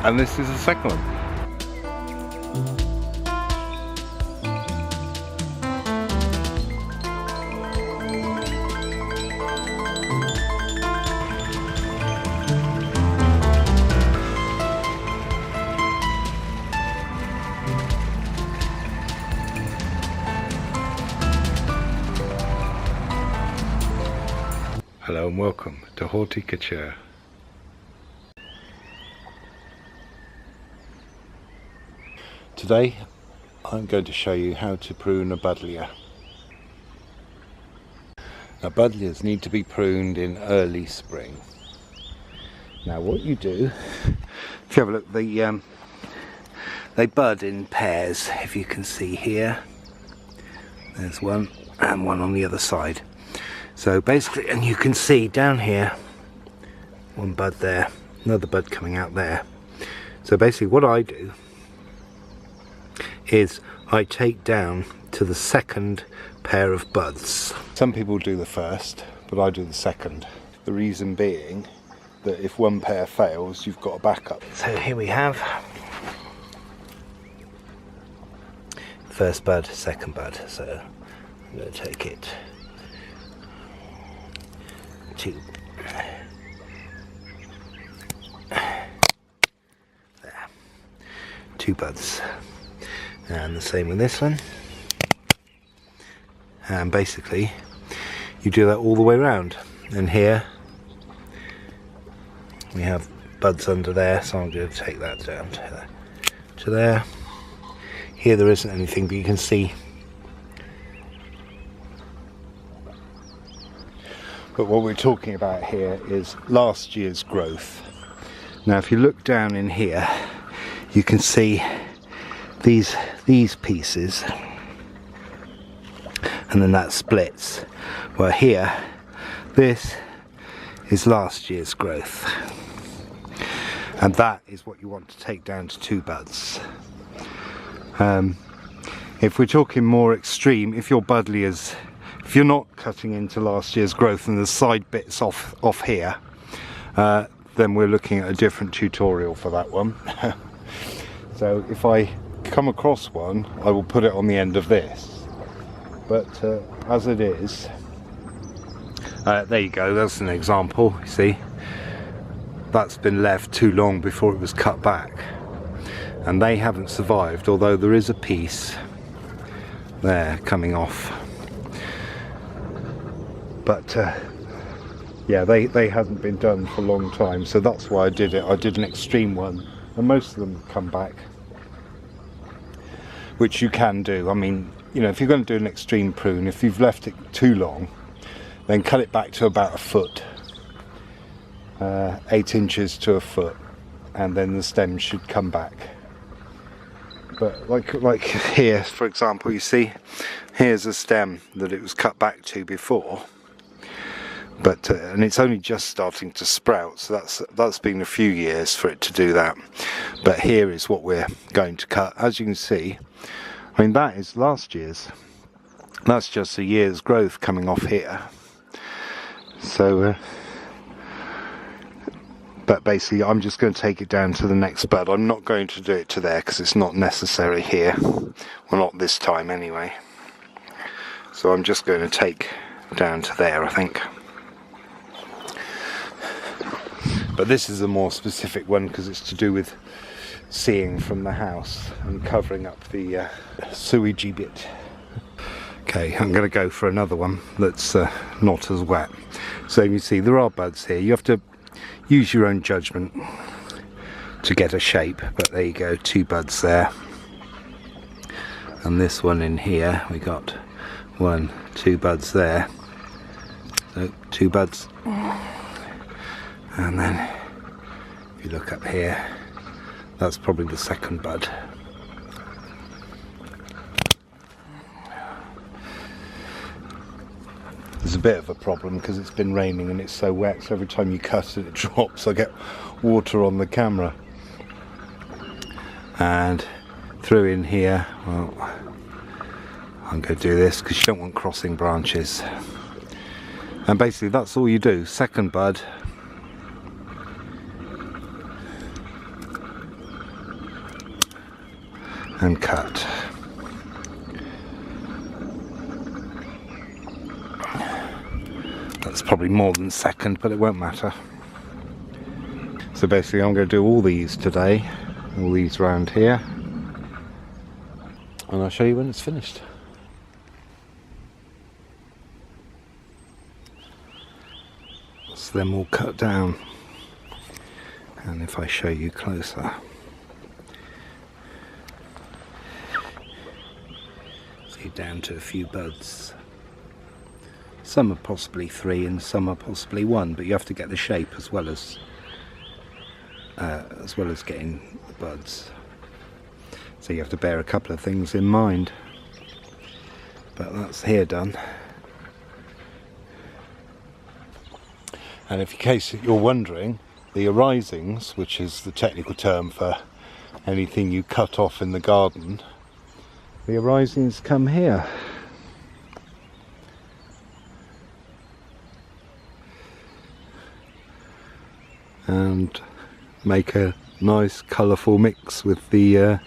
and this is the second one. Hello and welcome to Horticulture. Today I'm going to show you how to prune a Buddlea. Now Buddleas need to be pruned in early spring. Now what you do, if you have a look, they bud in pairs, if you can see here. There's one and one on the other side. So basically, and you can see down here, one bud there, another bud coming out there. So basically what I do is I take down to the second pair of buds. Some people do the first, but I do the second. The reason being that if one pair fails, you've got a backup. So here we have first bud, second bud. So I'm going to take it to there, two buds, and the same with this one. And basically you do that all the way around. And here we have buds under there, so I'm going to take that down to there. Here there isn't anything, but you can see. But what we're talking about here is last year's growth. Now if you look down in here, you can see these pieces, and then that splits. Well here, this is last year's growth, and that is what you want to take down to two buds. If we're talking more extreme, if your Buddleas, if you're not cutting into last year's growth and the side bits off here, then we're looking at a different tutorial for that one. So if I come across one, I will put it on the end of this. But as it is, there you go, that's an example. You see, that's been left too long before it was cut back. And they haven't survived, although there is a piece there coming off. But yeah, they hadn't been done for a long time, so that's why I did it. I did an extreme one, and most of them come back, which you can do. I mean, you know, if you're going to do an extreme prune, if you've left it too long, then cut it back to about a foot, 8 inches to a foot, and then the stem should come back. But like here, for example, you see, here's a stem that it was cut back to before. But and it's only just starting to sprout, so that's been a few years for it to do that. But here is what we're going to cut. As you can see, I mean, that is last year's. That's just a year's growth coming off here. So but basically I'm just going to take it down to the next bud. I'm not going to do it to there because it's not necessary here. Well, not this time anyway. So I'm just going to take down to there, I think. But this is a more specific one because it's to do with seeing from the house and covering up the sewagey bit. Okay, I'm going to go for another one that's not as wet. So you see there are buds here. You have to use your own judgment to get a shape, but there you go, two buds there. And this one in here, we got two buds there. So two buds. And then if you look up here, that's probably the second bud. There's a bit of a problem because it's been raining and it's so wet, so every time you cut it, it drops. I get water on the camera. And through in here, well, I'm going to do this because you don't want crossing branches. And basically that's all you do. Second bud. and cut. That's probably more than a second, but it won't matter. So basically I'm going to do all these today, all these round here, and I'll show you when it's finished. That's them all cut down, and if I show you closer, see down to a few buds. Some are possibly 3 and some are possibly 1, but you have to get the shape as well as getting the buds. So you have to bear a couple of things in mind. But that's here done. And in case you're wondering, the arisings, which is the technical term for anything you cut off in the garden, the arisings come here. And make a nice colourful mix with the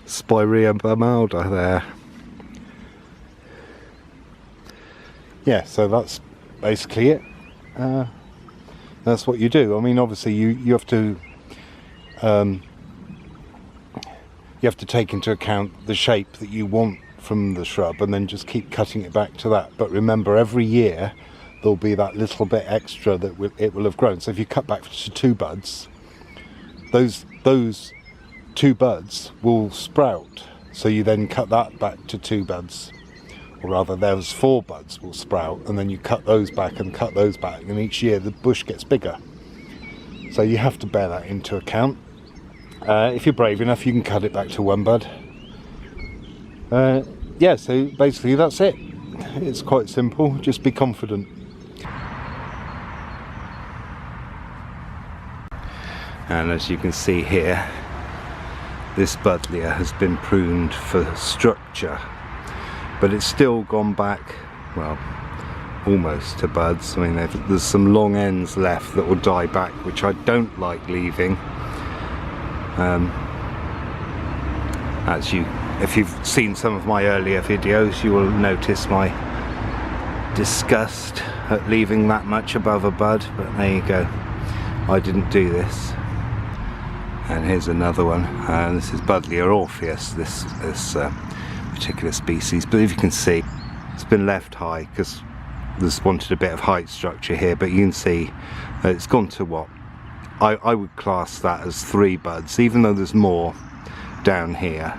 Spirea bamalda there. Yeah, so that's basically it. That's what you do. I mean, obviously you have to take into account the shape that you want from the shrub, and then just keep cutting it back to that. But remember, every year there'll be that little bit extra that it will have grown. So if you cut back to 2 buds, those 2 buds will sprout. So you then cut that back to 2 buds, or rather those 4 buds will sprout, and then you cut those back and cut those back, and each year the bush gets bigger. So you have to bear that into account. If you're brave enough, you can cut it back to 1 bud. Yeah, so basically that's it. It's quite simple, just be confident. And as you can see here, this Buddlea has been pruned for structure, but it's still gone back, well, almost to buds. I mean, there's some long ends left that will die back, which I don't like leaving. If you've seen some of my earlier videos, you will notice my disgust at leaving that much above a bud, but there you go. I didn't do this. And here's another one, and this is Buddlea orpheus, this particular species. But if you can see, it's been left high because this wanted a bit of height structure here, but you can see that it's gone to what I would class that as 3 buds, even though there's more down here.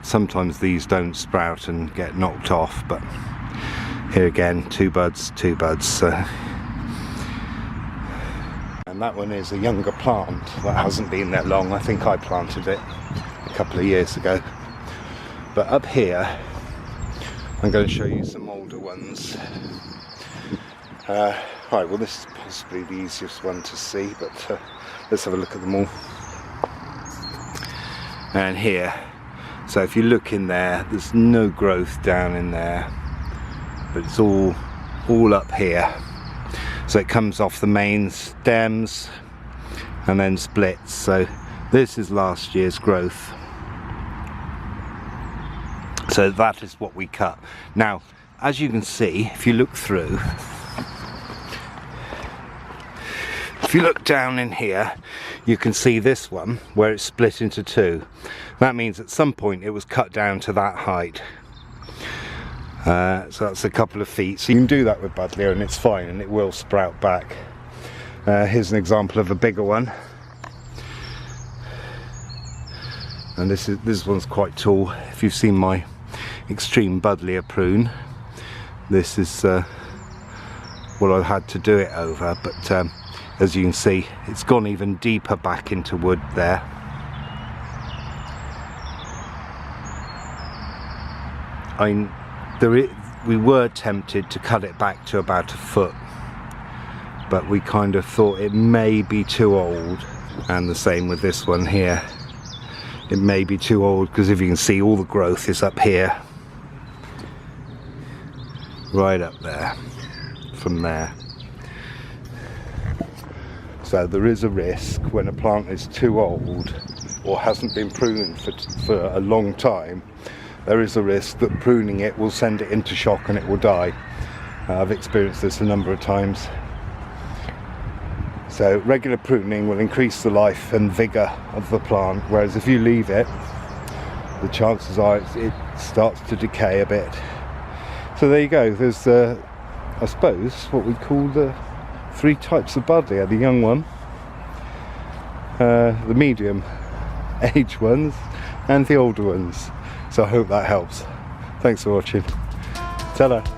Sometimes these don't sprout and get knocked off, but here again, 2 buds, 2 buds. And that one is a younger plant that hasn't been there long. I think I planted it a couple of years ago. But up here, I'm going to show you some older ones. Right, well, this is possibly the easiest one to see, but let's have a look at them all. And here, so if you look in there, there's no growth down in there, but it's all up here. So it comes off the main stems and then splits. So this is last year's growth. So that is what we cut. Now, as you can see, if you look through, if you look down in here, you can see this one where it's split into 2. That means at some point it was cut down to that height. So that's a couple of feet. So you can do that with Buddlea and it's fine, and it will sprout back. Here's an example of a bigger one. And this one's quite tall. If you've seen my extreme Buddlea prune, this is what I've had to do it over. But as you can see, it's gone even deeper back into wood there. We were tempted to cut it back to about 1 foot, but we kind of thought it may be too old. And the same with this one here. It may be too old because if you can see, all the growth is up here, right up there, from there. So there is a risk when a plant is too old or hasn't been pruned for a long time, there is a risk that pruning it will send it into shock and it will die. I've experienced this a number of times. So regular pruning will increase the life and vigour of the plant, whereas if you leave it, the chances are it starts to decay a bit. So there you go, there's I suppose what we call the 3 types of Buddlea: the young one, the medium age ones, and the older ones. So I hope that helps. Thanks for watching. Ta-ra.